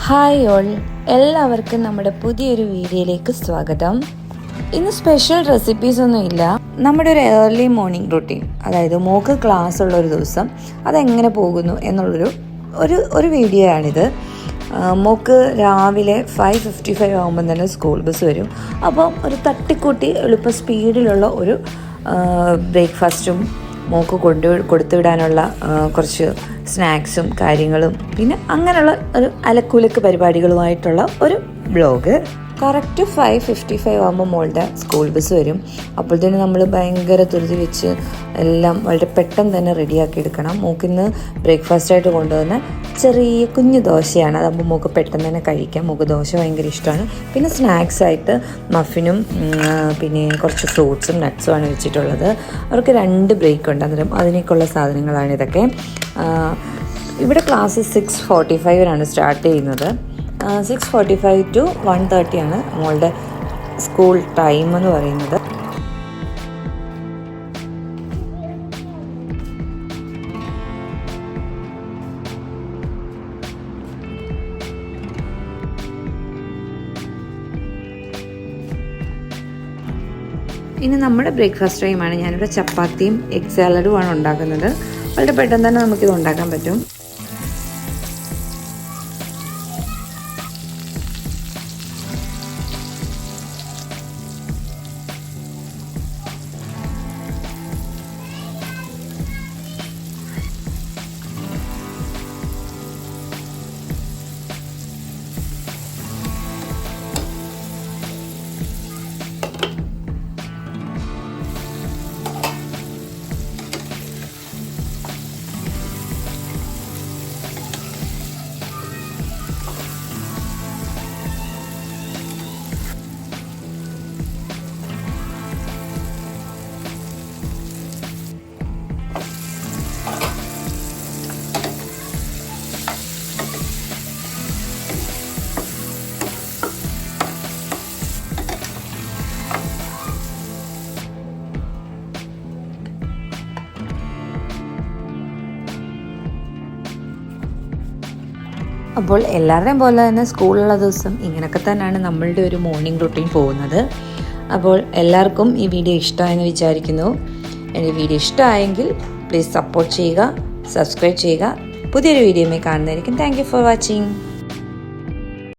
Hi all, എല്ലാവർക്കും നമ്മുടെ പുതിയൊരു വീഡിയോയിലേക്ക് സ്വാഗതം. ഇന്ന് സ്പെഷ്യൽ റെസിപ്പീസ് ഒന്നും ഇല്ല. നമ്മുടെ ഒരു ഏർലി മോർണിംഗ് റൂട്ടീൻ, അതായത് മോക്ക് ക്ലാസ് ഉള്ള ഒരു ദിവസം അതെങ്ങനെ പോകുന്നു എന്നുള്ളൊരു ഒരു വീഡിയോ ആണിത്. മോക്ക് രാവിലെ 5:55 ആകുമ്പം തന്നെ സ്കൂൾ ബസ് വരും. അപ്പോൾ ഒരു തട്ടിക്കൂട്ടി എളുപ്പ സ്പീഡിലുള്ള ഒരു ബ്രേക്ക്ഫാസ്റ്റും മോക്ക് കൊടുത്തു വിടാനുള്ള കുറച്ച് സ്നാക്സും കാര്യങ്ങളും പിന്നെ അങ്ങനെയുള്ള ഒരു അലക്കുലക്ക് പരിപാടികളുമായിട്ടുള്ള ഒരു ബ്ലോഗ്. കറക്റ്റ് 5:55 ആകുമ്പോൾ മോളുടെ സ്കൂൾ ബസ് വരും. അപ്പോൾ തന്നെ നമ്മൾ ഭയങ്കര ധൃതി വെച്ച് എല്ലാം വളരെ പെട്ടെന്ന് തന്നെ റെഡിയാക്കി എടുക്കണം. മോക്കിന്ന് ബ്രേക്ക്ഫാസ്റ്റായിട്ട് കൊണ്ടുവന്ന ചെറിയ കുഞ്ഞു ദോശയാണ്. അതാകുമ്പോൾ മോക്ക് പെട്ടെന്ന് തന്നെ കഴിക്കാം. മോക്ക് ദോശ ഭയങ്കര ഇഷ്ടമാണ്. പിന്നെ സ്നാക്സായിട്ട് മഫിനും പിന്നെ കുറച്ച് ഫ്രൂട്ട്സും നട്ട്സുമാണ് വെച്ചിട്ടുള്ളത്. അവർക്ക് 2 ബ്രേക്ക് ഉണ്ട്, അന്നേരം അതിനേക്കുള്ള സാധനങ്ങളാണ് ഇതൊക്കെ. ഇവിടെ ക്ലാസ് 6:45 സ്റ്റാർട്ട് ചെയ്യുന്നത്. 6:45 to 1:30 ആണ് മോളുടെ സ്കൂൾ ടൈം എന്ന് പറയുന്നത്. ഇനി നമ്മുടെ ബ്രേക്ക്ഫാസ്റ്റ് ടൈമാണ്. ഞാനിവിടെ ചപ്പാത്തിയും എഗ് സാലഡുമാണ് ഉണ്ടാക്കുന്നത്. വളരെ പെട്ടെന്ന് തന്നെ നമുക്കിത് ഉണ്ടാക്കാൻ പറ്റും. അപ്പോൾ എല്ലാവരുടെയും പോലെ തന്നെ സ്കൂളുള്ള ദിവസം ഇങ്ങനെയൊക്കെ തന്നെയാണ് നമ്മളുടെ ഒരു മോർണിംഗ് റുട്ടീൻ പോകുന്നത്. അപ്പോൾ എല്ലാവർക്കും ഈ വീഡിയോ ഇഷ്ടമായെന്ന് വിചാരിക്കുന്നു. എൻ്റെ വീഡിയോ ഇഷ്ടമായെങ്കിൽ പ്ലീസ് സപ്പോർട്ട് ചെയ്യുക, സബ്സ്ക്രൈബ് ചെയ്യുക. പുതിയൊരു വീഡിയോയുമായി കാണുന്നതായിരിക്കും. Thank you for watching.